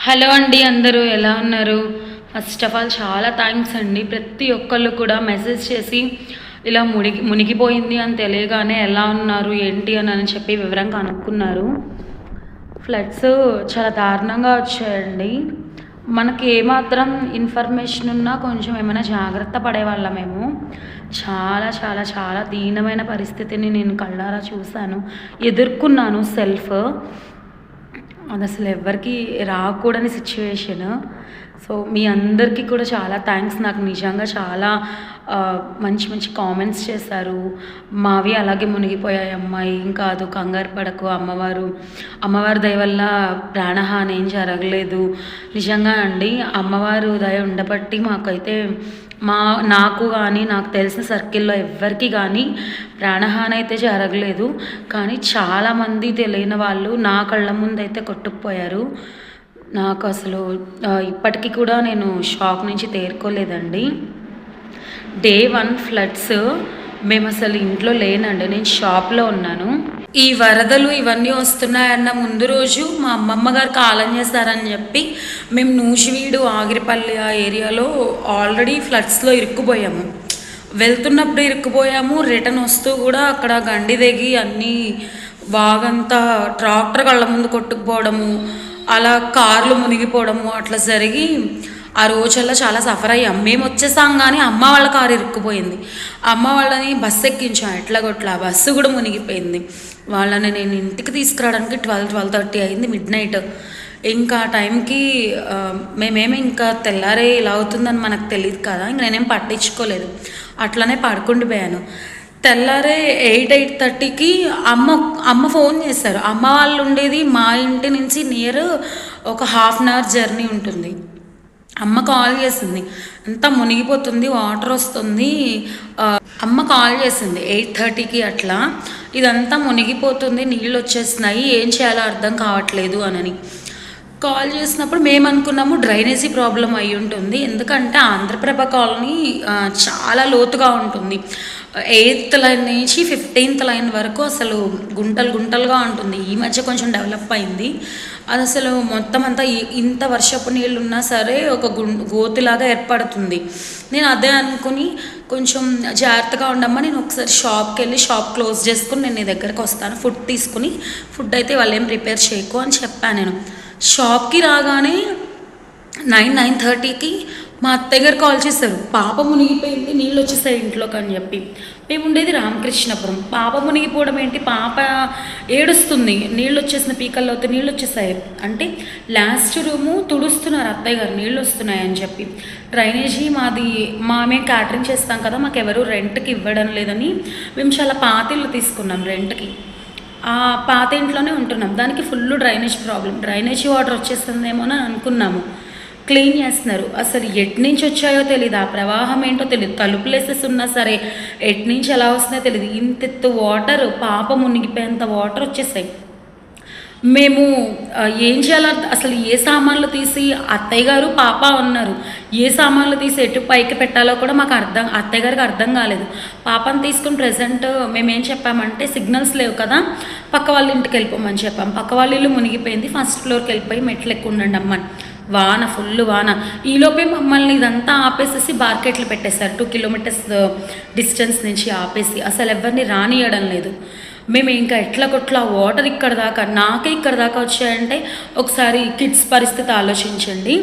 Hello అండి, అందరూ ఎలా ఉన్నారు? ఫస్ట్ ఆఫ్ ఆల్ చాలా థ్యాంక్స్ అండి. ప్రతి ఒక్కళ్ళు కూడా మెసేజ్ చేసి ఇలా మునిగిపోయింది అని తెలియగానే ఎలా ఉన్నారు ఏంటి అని చెప్పి వివరంగా కనుక్కున్నారు. ఫ్లడ్స్ చాలా దారుణంగా వచ్చాయండి. మనకి ఏమాత్రం ఇన్ఫర్మేషన్ ఉన్నా కొంచెం ఏమైనా జాగ్రత్త పడేవాళ్ళమేమో. చాలా చాలా చాలా దీనమైన పరిస్థితిని నేను కళ్ళారా చూశాను, ఎదుర్కొన్నాను సెల్ఫ్. అది అసలు ఎవ్వరికీ రాకూడని సిచ్యువేషన్. సో మీ అందరికీ కూడా చాలా థ్యాంక్స్. నాకు నిజంగా చాలా మంచి మంచి కామెంట్స్ చేశారు. మావి అలాగే మునిగిపోయాయి అమ్మాయి, ఏం కాదు, కంగారు పడకు, అమ్మవారి దయ వల్ల ప్రాణహాని ఏం జరగలేదు. నిజంగా అండి, అమ్మవారు దయ ఉండబట్టి మాకైతే నాకు కానీ నాకు తెలిసిన సర్కిల్లో ఎవ్వరికి కానీ ప్రాణహాని అయితే జరగలేదు. కానీ చాలామంది తెలియని వాళ్ళు నా కళ్ళ ముందైతే కొట్టుకుపోయారు. నాకు అసలు ఇప్పటికీ కూడా నేను షాక్ నుంచి తేరుకోలేదండి. డే 1 ఫ్లడ్స్ మేము అసలు ఇంట్లో లేనండి, నేను షాప్లో ఉన్నాను. ఈ వరదలు ఇవన్నీ వస్తున్నాయన్న ముందు రోజు మా అమ్మమ్మ గారు కాలం చేస్తారని చెప్పి మేము నూజివీడు, ఆగిరిపల్లి ఆ ఏరియాలో ఆల్రెడీ ఫ్లడ్స్లో ఇరుక్కుపోయాము. వెళ్తున్నప్పుడు ఇరుక్కుపోయాము, రిటర్న్ వస్తూ కూడా అక్కడ గండి దిగి అన్నీ బాగంతా ట్రాక్టర్ కళ్ళ ముందు కొట్టుకుపోవడము, అలా కార్లు మునిగిపోవడము అట్లా జరిగి ఆ రోజుల్లో చాలా సఫర్ అయ్యాం. మేము వచ్చేసాం కానీ అమ్మ వాళ్ళ కారు ఇరుక్కుపోయింది. అమ్మ వాళ్ళని బస్సు ఎక్కించాం, ఎట్లాగొట్లా బస్సు కూడా మునిగిపోయింది. వాళ్ళని నేను ఇంటికి తీసుకురావడానికి 12-12:30 అయింది, మిడ్నైట్. ఇంకా టైంకి మేమేమి ఇంకా తెల్లారే ఇలా అవుతుందని మనకు తెలియదు కదా, ఇంక నేనేం పట్టించుకోలేదు, అట్లనే పడుకుండిపోయాను. తెల్లారే 8-8:30కి అమ్మ ఫోన్ చేశారు. అమ్మ వాళ్ళు ఉండేది మా ఇంటి నుంచి నియర్ ఒక 1/2 అవర్ జర్నీ ఉంటుంది. అమ్మ కాల్ చేసింది, అంతా మునిగిపోతుంది, వాటర్ వస్తుంది. అమ్మ కాల్ చేసింది 8:30కి అట్లా, ఇదంతా మునిగిపోతుంది, నీళ్ళు వచ్చేస్తున్నాయి, ఏం చేయాలో అర్థం కావట్లేదు అని కాల్ చేసినప్పుడు మేము అనుకున్నాము డ్రైనేజీ ప్రాబ్లం అయి ఉంటుంది. ఎందుకంటే ఆంధ్రప్రభ కాలనీ చాలా లోతుగా ఉంటుంది. 8th లైన్ నుంచి 15th లైన్ వరకు అసలు గుంటలుగా ఉంటుంది. ఈ మధ్య కొంచెం డెవలప్ అయింది. అది అసలు మొత్తం అంతా ఇంత వర్షపు నీళ్ళు ఉన్నా సరే ఒక గోతిలాగా ఏర్పడుతుంది. నేను అదే అనుకుని కొంచెం జాగ్రత్తగా ఉండమ్మా, నేను ఒకసారి షాప్కి వెళ్ళి షాప్ క్లోజ్ చేసుకుని నేను నీ దగ్గరకు వస్తాను, ఫుడ్ తీసుకుని, ఫుడ్ అయితే వాళ్ళు ఏం ప్రిపేర్ చేయకు అని చెప్పాను. నేను షాప్కి రాగానే 9-9:30కి మా అత్తయ్య గారు కాల్ చేశారు, పాప మునిగిపోయింది, నీళ్ళు వచ్చేసాయి ఇంట్లోకి అని చెప్పి. మేము ఉండేది రామకృష్ణపురం. పాప మునిగిపోవడం ఏంటి, పాప ఏడుస్తుంది, నీళ్ళు వచ్చేసిన పీకల్లో అయితే నీళ్ళు వచ్చేసాయి అంటే లాస్ట్ రూము తుడుస్తున్నారు అత్తయ్య గారు, నీళ్ళు వస్తున్నాయి అని చెప్పి. డ్రైనేజీ మేము క్యాటరింగ్ చేస్తాం కదా, మాకు ఎవరు రెంట్కి ఇవ్వడం లేదని మేము చాలా పాత ఇల్లు తీసుకున్నాం రెంట్కి. ఆ పాత ఇంట్లోనే ఉంటున్నాం. దానికి full drainage problem, drainage water వచ్చేస్తుందేమో అని అనుకున్నాము. క్లీన్ చేస్తున్నారు, అసలు ఎట్నుంచి వచ్చాయో తెలియదు, ఆ ప్రవాహం ఏంటో తెలియదు, తలుపులేసేసి ఉన్నా సరే ఎట్నుంచి ఎలా వస్తున్నాయో తెలియదు. ఇంతెత్తు వాటర్, పాప మునిగిపోయేంత వాటర్ వచ్చేసాయి. మేము ఏం చేయాలో అసలు ఏ సామాన్లు తీసి, అత్తయ్య గారు పాప ఉన్నారు, ఏ సామాన్లు తీసి ఎటు పైకి పెట్టాలో కూడా మాకు అత్తయ్య గారికి అర్థం కాలేదు. పాపను తీసుకుని ప్రజెంట్ మేమేం చెప్పామంటే సిగ్నల్స్ లేవు కదా, పక్క వాళ్ళ ఇంటికి వెళ్ళిపోమని చెప్పాం. పక్క వాళ్ళ ఇల్లు మునిగిపోయింది, ఫస్ట్ ఫ్లోర్కి వెళ్ళిపోయి మెట్లు ఎక్కువ ఉండండి అమ్మని. వాన, ఫుల్ వాన. ఈలోపే మమ్మల్ని ఇదంతా ఆపేసేసి మార్కెట్లు పెట్టేశారు. 2 kilometers డిస్టెన్స్ నుంచి ఆపేసి అసలు ఎవరిని రానియడం లేదు. మేము ఇంకా ఎట్లా కొట్లా వాటర్ నాకే ఇక్కడ దాకా వచ్చాయంటే ఒకసారి కిడ్స్ పరిస్థితి ఆలోచించండి.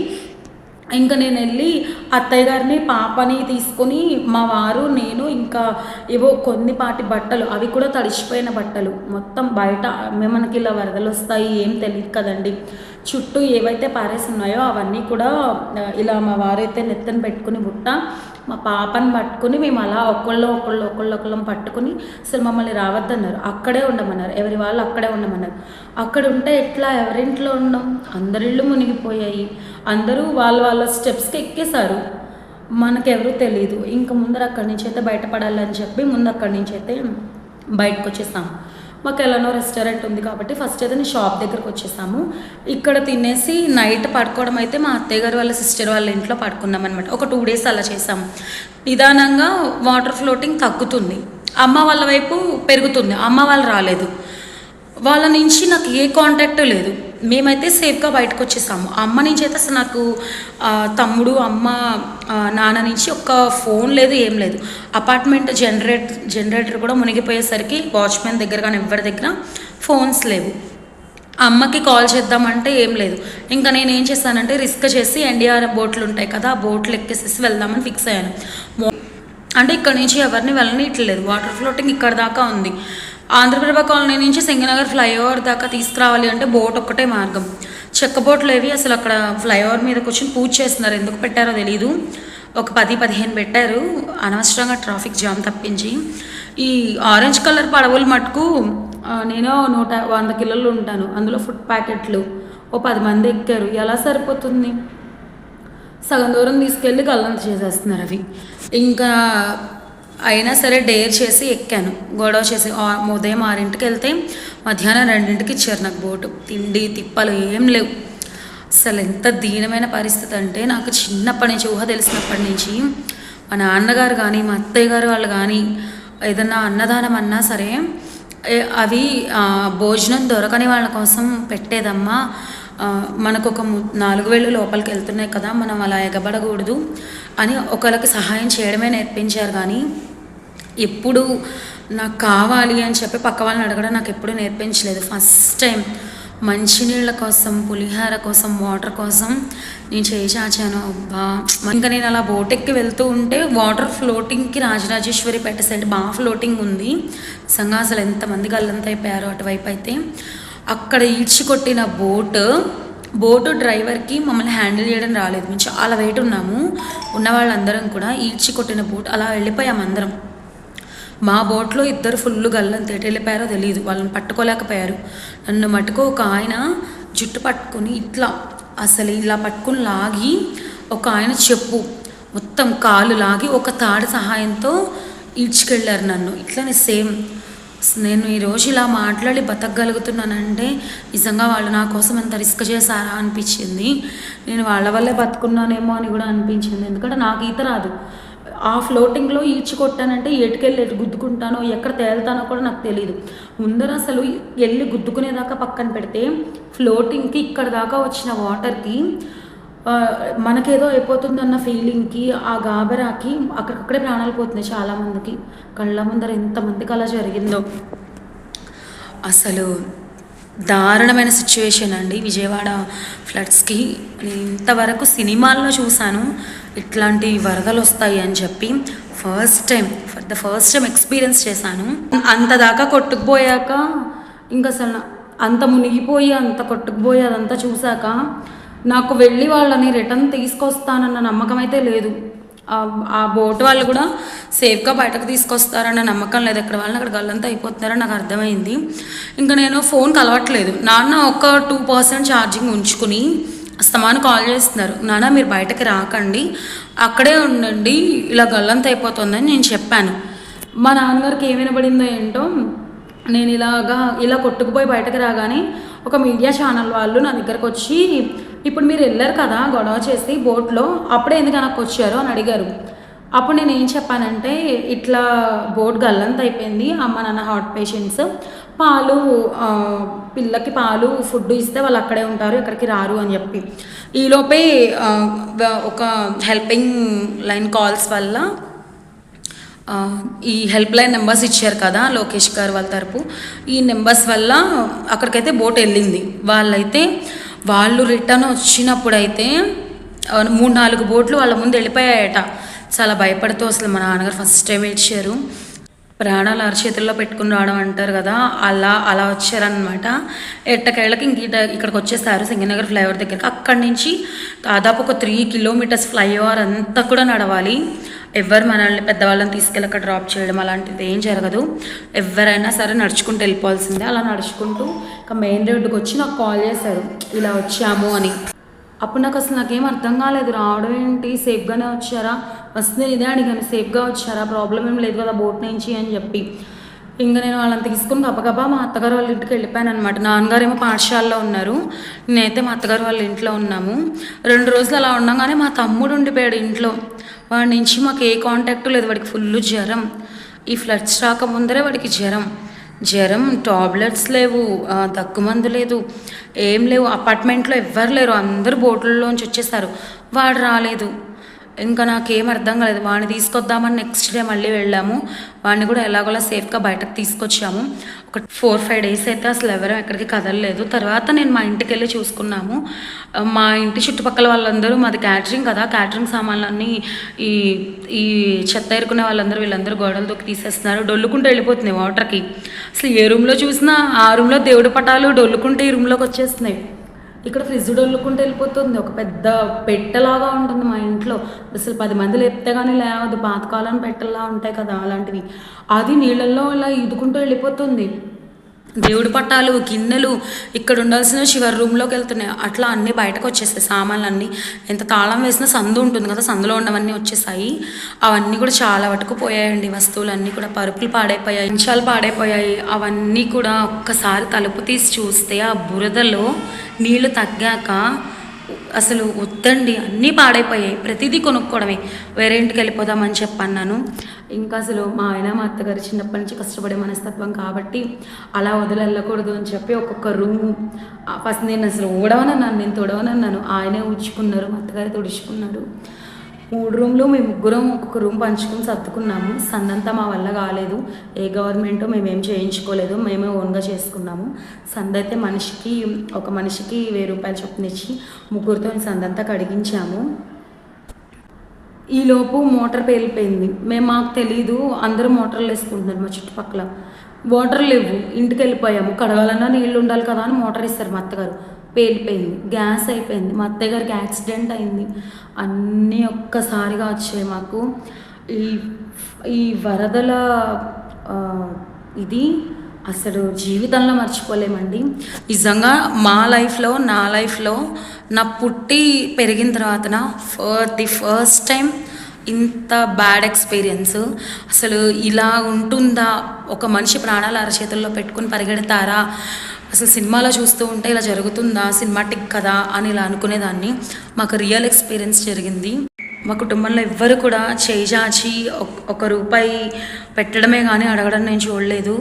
ఇంకా నేను వెళ్ళి అత్తయ్య గారిని, పాపని తీసుకొని మా వారు, నేను ఇంకా ఏవో కొన్నిపాటి బట్టలు, అవి కూడా తడిచిపోయిన బట్టలు మొత్తం బయట, మనకి ఇలా వరదలు వస్తాయి ఏం తెలియదు కదండి, చుట్టూ ఏవైతే పారేసి ఉన్నాయో అవన్నీ కూడా ఇలా మా వారైతే నెత్తని పెట్టుకుని బుట్ట, మా పాపని పట్టుకుని మేము అలా ఒకళ్ళం పట్టుకుని అసలు మమ్మల్ని రావద్దన్నారు, అక్కడే ఉండమన్నారు, ఎవరి వాళ్ళు అక్కడే ఉండమన్నారు. అక్కడ ఉంటే ఎట్లా, ఎవరింట్లో ఉన్నాం, అందరిళ్ళు మునిగిపోయాయి, అందరూ వాళ్ళ స్టెప్స్కి ఎక్కేశారు, మనకెవరూ తెలియదు. ఇంకా ముందర అక్కడి నుంచి అయితే బయటపడాలని చెప్పి ముందు అక్కడి నుంచి అయితే బయటకు వచ్చేసాము. మాకు ఎలానో రెస్టారెంట్ ఉంది కాబట్టి ఫస్ట్ అయితే నేను షాప్ దగ్గరకు వచ్చేసాము. ఇక్కడ తినేసి నైట్ పడుకోవడం అయితే మా అత్తయ్య గారు వాళ్ళ సిస్టర్ వాళ్ళ ఇంట్లో పడుకున్నాం అనమాట. ఒక 2 days అలా చేసాము. నిదానంగా వాటర్ ఫ్లోటింగ్ తగ్గుతుంది, అమ్మ వాళ్ళ వైపు పెరుగుతుంది. అమ్మ వాళ్ళు రాలేదు, వాళ్ళ నుంచి నాకు ఏ కాంటాక్ట్ లేదు. మేమైతే సేఫ్గా బయటకు వచ్చేసాము. అమ్మ నుంచి అయితే అసలు నాకు తమ్ముడు అమ్మ నాన్న నుంచి ఒక్క ఫోన్ లేదు, ఏం లేదు. అపార్ట్మెంట్ జనరేటర్ కూడా మునిగిపోయేసరికి వాచ్మెన్ దగ్గర కానీ ఎవరి దగ్గర ఫోన్స్ లేవు. అమ్మకి కాల్ చేద్దామంటే ఏం లేదు. ఇంకా నేను ఏం చేశానంటే రిస్క్ చేసి ఎన్డీఆర్ఎఫ్ బోట్లు ఉంటాయి కదా, ఆ బోట్లు ఎక్కేసేసి వెళ్దామని ఫిక్స్ అయ్యాను. అంటే ఇక్కడ నుంచి ఎవరిని వెళ్ళనిట్లేదు, వాటర్ ఫ్లోటింగ్ ఇక్కడ దాకా ఉంది. ఆంధ్రప్రభ కాలనీ నుంచి సింగనగర్ ఫ్లైఓవర్ దాకా తీసుకురావాలి అంటే బోట్ ఒక్కటే మార్గం. చెక్క బోట్లు ఏవి అసలు అక్కడ ఫ్లైఓవర్ మీద కూర్చొని పూజ చేస్తున్నారు, ఎందుకు పెట్టారో తెలీదు. ఒక 10-15 పెట్టారు, అనవసరంగా ట్రాఫిక్ జామ్ తప్పించి. ఈ ఆరెంజ్ కలర్ పడవలు మటుకు నేను 100 కిలోలు ఉంటాను, అందులో ఫుడ్ ప్యాకెట్లు ఓ 10 మంది ఎక్కారు. ఎలా సరిపోతుంది? సగం దూరం తీసుకెళ్ళి గల్లంత చేసేస్తున్నారు అవి. ఇంకా అయినా సరే డేర్ చేసి ఎక్కాను, గొడవ చేసి. ఉదయం 6ంటికి వెళ్తే మధ్యాహ్నం 2ంటికి ఇచ్చారు నాకు బోటు. తిండి తిప్పలు ఏం లేవు. అసలు ఎంత దీనమైన పరిస్థితి అంటే, నాకు చిన్నప్పటి నుంచి ఊహ తెలిసినప్పటి నుంచి మా నాన్నగారు కానీ మా అత్తయ్య గారు వాళ్ళు కానీ ఏదన్నా అన్నదానం అన్నా సరే అవి భోజనం దొరకని వాళ్ళ కోసం పెట్టేదమ్మా. మనకు ఒక 4 వేళ్ళు లోపలికి వెళ్తున్నాయి కదా, మనం అలా ఎగబడకూడదు అని ఒకరికి సహాయం చేయడమే నేర్పించారు. కానీ ఎప్పుడు నాకు కావాలి అని చెప్పి పక్క వాళ్ళని అడగడం నాకు ఎప్పుడు నేర్పించలేదు. ఫస్ట్ టైం మంచినీళ్ళ కోసం, పులిహార కోసం, వాటర్ కోసం నేను చేశాను. అబ్బా, ఇంకా నేను అలా బోట్ ఎక్కి వెళ్తూ ఉంటే వాటర్ ఫ్లోటింగ్కి రాజరాజేశ్వరి పెట్టే సైడ్ బాగా ఫ్లోటింగ్ ఉంది. నిజంగా అసలు ఎంతమంది గల్లంత అయిపోయారో అటువైపు అయితే. అక్కడ ఈడ్చికొట్టిన బోటు డ్రైవర్కి మమ్మల్ని హ్యాండిల్ చేయడం రాలేదు. మేము చాలా వెయిట్ ఉన్నాము, ఉన్న వాళ్ళందరం కూడా. ఈడ్చికొట్టిన బోట్ అలా వెళ్ళిపోయాము అందరం. మా బోట్లో 2 ఫుల్ గల్లంత ఎటు వెళ్ళిపోయారో తెలియదు, వాళ్ళని పట్టుకోలేకపోయారు. నన్ను మటుకు ఒక ఆయన జుట్టు పట్టుకొని ఇట్లా అసలు ఇలా పట్టుకుని లాగి, ఒక ఆయన చెప్పు మొత్తం కాలు లాగి ఒక తాడు సహాయంతో ఈడ్చుకెళ్ళారు నన్ను. ఇట్లానే సేమ్ నేను ఈరోజు ఇలా మాట్లాడి బతకగలుగుతున్నానంటే నిజంగా వాళ్ళు నా కోసం ఎంత రిస్క్ చేశారా అనిపించింది. నేను వాళ్ళ వల్లే బతుకున్నానేమో అని కూడా అనిపించింది. ఎందుకంటే నాకు ఈత రాదు. ఆ ఫ్లోటింగ్లో ఈడ్చుకొట్టానంటే ఎటుకెళ్ళి ఎటు గుద్దుకుంటానో, ఎక్కడ తేలుతానో కూడా నాకు తెలియదు. ముందర అసలు వెళ్ళి గుద్దుకునేదాకా పక్కన పెడితే, ఫ్లోటింగ్కి ఇక్కడ దాకా వచ్చిన వాటర్కి మనకేదో అయిపోతుందన్న ఫీలింగ్కి, ఆ గాబరాకి అక్కడికక్కడే ప్రాణాలు పోతున్నాయి చాలామందికి. కళ్ళ ముందర ఎంతమందికి అలా జరిగిందో. అసలు దారుణమైన సిచ్యువేషన్ అండి విజయవాడ ఫ్లడ్స్కి. నేను ఇంతవరకు సినిమాల్లో చూశాను ఇట్లాంటి వరదలు వస్తాయి అని చెప్పి. For the first time experience చేశాను. అంత దాకా కొట్టుకుపోయాక ఇంకా అసలు అంత మునిగిపోయి అంత కొట్టుకుపోయి అదంతా చూశాక నాకు వెళ్ళి వాళ్ళని రిటర్న్ తీసుకొస్తానన్న నమ్మకం అయితే లేదు. ఆ బోట్ వాళ్ళు కూడా సేఫ్గా బయటకు తీసుకొస్తారన్న నమ్మకం లేదు. ఎక్కడ వాళ్ళని అక్కడ గల్లంతా అయిపోతున్నారని నాకు అర్థమైంది. ఇంకా నేను ఫోన్ కలవట్లేదు. నాన్న ఒక 2% ఛార్జింగ్ ఉంచుకుని అస్తమాను కాల్ చేస్తున్నారు. నాన్న మీరు బయటకి రాకండి, అక్కడే ఉండండి, ఇలా గల్లంత అయిపోతుందని నేను చెప్పాను. మా నాన్నగారికి ఏమైనా పడిందో ఏంటో, నేను ఇలా కొట్టుకుపోయి బయటకు రాగానే ఒక మీడియా ఛానల్ వాళ్ళు నా దగ్గరకు వచ్చి, ఇప్పుడు మీరు వెళ్ళారు కదా గొడవ చేసి బోట్లో, అప్పుడే ఎందుకు వెనక్కి వచ్చారు అని అడిగారు. అప్పుడు నేను ఏం చెప్పానంటే, ఇట్లా బోట్ గల్లంత అయిపోయింది, అమ్మ నాన్న హార్ట్ పేషెంట్స్, పిల్లకి పాలు ఫుడ్ ఇస్తే వాళ్ళు అక్కడే ఉంటారు, ఎక్కడికి రారు అని చెప్పి. ఈలోపే ఒక హెల్పింగ్ లైన్ కాల్స్ వల్ల ఈ హెల్ప్ లైన్ నెంబర్స్ ఇచ్చారు కదా లోకేష్ గారు వాళ్ళ తరపు, ఈ నెంబర్స్ వల్ల అక్కడికైతే బోట్ వెళ్ళింది. వాళ్ళు రిటర్న్ వచ్చినప్పుడైతే 3-4 బోట్లు వాళ్ళ ముందు వెళ్ళిపోయాయట. చాలా భయపడుతూ అసలు మా నాన్నగారు ఫస్ట్ టైం ఇచ్చారు. ప్రాణాలు అరచేతుల్లో పెట్టుకుని రావడం అంటారు కదా, అలా వచ్చారనమాట. ఎట్టకేళ్ళకి ఇక్కడికి వచ్చేసారు సింగనగర్ ఫ్లైఓవర్ దగ్గరికి. అక్కడి నుంచి దాదాపు ఒక 3 కిలోమీటర్స్ ఫ్లైఓవర్ అంతా కూడా నడవాలి. ఎవరు మనల్ని పెద్దవాళ్ళని తీసుకెళ్ళి అక్కడ డ్రాప్ చేయడం అలాంటిది ఏం జరగదు. ఎవరైనా సరే నడుచుకుంటూ వెళ్ళిపోవాల్సిందే. అలా నడుచుకుంటూ ఇంకా మెయిన్ రోడ్డుకి వచ్చి నాకు కాల్ చేశారు, ఇలా వచ్చాము అని. అప్పుడు నాకేం అర్థం కాలేదు. రావడం ఏంటి, సేఫ్గానే వచ్చారా? ఫస్ట్ నేను ఇదే అడిగాను, సేఫ్గా వచ్చారా, ప్రాబ్లం ఏం లేదు కదా బోట్ నుంచి అని చెప్పి. ఇంకా నేను వాళ్ళని తీసుకుని గబగబా మా అత్తగారు వాళ్ళ ఇంటికి వెళ్ళిపోయాను అనమాట. నాన్నగారు ఏమో పాఠశాలలో ఉన్నారు, నేనైతే మా అత్తగారు వాళ్ళ ఇంట్లో ఉన్నాము. 2 రోజులు అలా ఉండగానే మా తమ్ముడు ఉండిపోయాడు ఇంట్లో. వాడి నుంచి మాకు ఏ కాంటాక్ట్ లేదు. వాడికి ఫుల్ జ్వరం. ఈ ఫ్లడ్స్ రాకముందరే వాడికి జ్వరం. జ్వరం, టాబ్లెట్స్ లేవు, దగ్గుమందు లేదు, ఏం లేవు. అపార్ట్మెంట్లో ఎవ్వరు లేరు, అందరూ బోట్లలోంచి వచ్చేసారు. వాడు రాలేదు. ఇంకా నాకేం అర్థం కాలేదు. వాడిని తీసుకొద్దామని నెక్స్ట్ డే మళ్ళీ వెళ్ళాము. వాడిని కూడా ఎలాగోలా సేఫ్గా బయటకు తీసుకొచ్చాము. ఒక 4-5 డేస్ అయితే అసలు ఎవరూ ఎక్కడికి కదలలేదు. తర్వాత నేను మా ఇంటికి వెళ్ళి చూసుకున్నాము. మా ఇంటి చుట్టుపక్కల వాళ్ళందరూ, మాది క్యాటరింగ్ కదా, క్యాటరింగ్ సామాన్లన్నీ ఈ ఈ చెత్త ఏరుకునే వాళ్ళందరూ వీళ్ళందరూ గోడలు దొక్కి తీసేస్తున్నారు. డొల్లుకుంటూ వెళ్ళిపోతున్నాయి వాటర్కి. అసలు ఏ రూమ్లో చూసినా ఆ రూమ్లో దేవుడి పటాలు డొల్లుకుంటే ఈ రూమ్లోకి వచ్చేస్తున్నాయి. ఇక్కడ ఫ్రిడ్జ్ డొల్లుకుంటూ వెళ్ళిపోతుంది. ఒక పెద్ద పెట్టెలాగా ఉంటుంది మా ఇంట్లో. అసలు 10 మంది లేపితే కానీ లేవదు. పాతకాలం పెట్టెలా ఉంటాయి కదా అలాంటివి. అది నీళ్ళల్లో ఇలా ఈదుకుంటూ వెళ్ళిపోతుంది. దేవుడి పట్టాలు, గిన్నెలు ఇక్కడ ఉండాల్సిన చివరి రూమ్లోకి వెళ్తున్నాయి. అట్లా అన్నీ బయటకు వచ్చేస్తాయి సామాన్లన్నీ. ఎంత తాళం వేసినా సందు ఉంటుంది కదా, సందులో ఉన్నవన్నీ వచ్చేసాయి. అవన్నీ కూడా చాలా వరకు పోయాయండి. వస్తువులన్నీ కూడా, పరుపులు పాడైపోయాయి, మంచాలు పాడైపోయాయి. అవన్నీ కూడా ఒక్కసారి తలుపు తీసి చూస్తే ఆ బురదలో నీళ్లు తగ్గాక అసలు వద్దండి, అన్నీ పాడైపోయాయి. ప్రతిదీ కొనుక్కోవడమే. వేరే ఇంటికి వెళ్ళిపోదామని చెప్పన్నాను. ఇంకా అసలు మా ఆయన మా అత్తగారు చిన్నప్పటి నుంచి కష్టపడే మనస్తత్వం కాబట్టి అలా వదిలేళ్ళకూడదు అని చెప్పి ఒక్కొక్క రూము ఫస్ట్ నేను అసలు ఊడవనన్నాను, నేను తొడవనన్నాను. ఆయనే ఊడ్చుకున్నారు, మా అత్తగారు తుడుచుకున్నారు. 3 రూమ్లు మేము ముగ్గురం ఒక్కొక్క రూమ్ పంచుకొని సర్దుకున్నాము. సందంతా మా వల్ల కాలేదు. ఏ గవర్నమెంట్ మేమేం చేయించుకోలేదు, మేమే ఓన్గా చేసుకున్నాము. సందైతే ఒక మనిషికి 1000 రూపాయలు చొప్పున ఇచ్చి ముగ్గురితో సందంతా కడిగించాము. ఈలోపు మోటార్ పేలిపోయింది. మాకు తెలీదు, అందరూ మోటార్లు వేసుకుంటున్నారు మా చుట్టుపక్కల. వాటర్ లేవు, ఇంటికి వెళ్ళిపోయాము. కడగాలన్నా నీళ్ళు ఉండాలి కదా అని మోటార్ ఇస్తారు మా అత్తగారు. పేలిపోయింది, గ్యాస్ అయిపోయింది, మా అత్తయ్య గారికి యాక్సిడెంట్ అయింది. అన్నీ ఒక్కసారిగా వచ్చాయి మాకు. ఈ వరదల ఇది అసలు జీవితంలో మర్చిపోలేమండి. నిజంగా నా లైఫ్లో నా పుట్టి పెరిగిన తర్వాత ఫర్ ది ఫస్ట్ టైం ఇంత బ్యాడ్ ఎక్స్పీరియన్స్. అసలు ఇలా ఉంటుందా, ఒక మనిషి ప్రాణాలు అరచేతుల్లో పెట్టుకుని పరిగెడతారా, అసలు సినిమాలో చూస్తూ ఉంటే ఇలా జరుగుతుందా, సినిమాటిక్ కదా అని ఇలా అనుకునేదాన్ని. మాకు రియల్ ఎక్స్పీరియన్స్ జరిగింది. మా కుటుంబంలో ఎవ్వరు కూడా చేజాచి ₹1 పెట్టడమే కానీ అడగడం నేను చూడలేదు.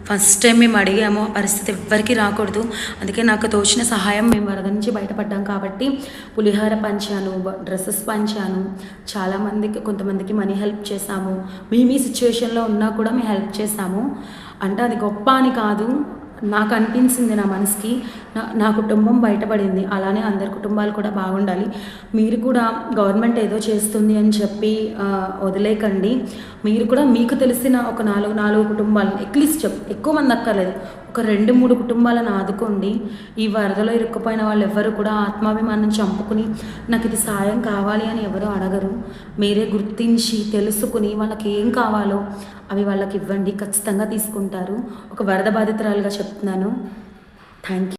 ఫస్ట్ టైం మేము అడిగాము. ఆ పరిస్థితి ఎవ్వరికీ రాకూడదు. అందుకే నాకు తోచిన సహాయం, మేము వరద నుంచి బయటపడ్డాం కాబట్టి పులిహార పంచాను, డ్రెస్సెస్ పంచాను, కొంతమందికి మనీ హెల్ప్ చేశాము. మీ సిచ్యువేషన్లో ఉన్నా కూడా మేము హెల్ప్ చేశాము. అంటే అది గొప్ప అని కాదు, నాకు అనిపించింది నా మనసుకి. నా కుటుంబం బయటపడింది. అలానే అందరి కుటుంబాలు కూడా బాగుండాలి. మీరు కూడా గవర్నమెంట్ ఏదో చేస్తుంది అని చెప్పి వదిలేకండి. మీరు కూడా మీకు తెలిసిన ఒక 4 కుటుంబాలను అట్లీస్ట్, ఎక్కువ మంది అక్కర్లేదు, ఒక 2-3 కుటుంబాలను ఆదుకోండి. ఈ వరదలో ఇరుక్కుపోయిన వాళ్ళు ఎవరు కూడా ఆత్మాభిమానం చంపుకుని నాకు ఇది సాయం కావాలి అని ఎవరు అడగరు. మీరే గుర్తించి తెలుసుకుని వాళ్ళకి ఏం కావాలో అవి వాళ్ళకి ఇవ్వండి. ఖచ్చితంగా తీసుకుంటారు. ఒక వరద బాధితురాలుగా చెప్తున్నాను. Thank you.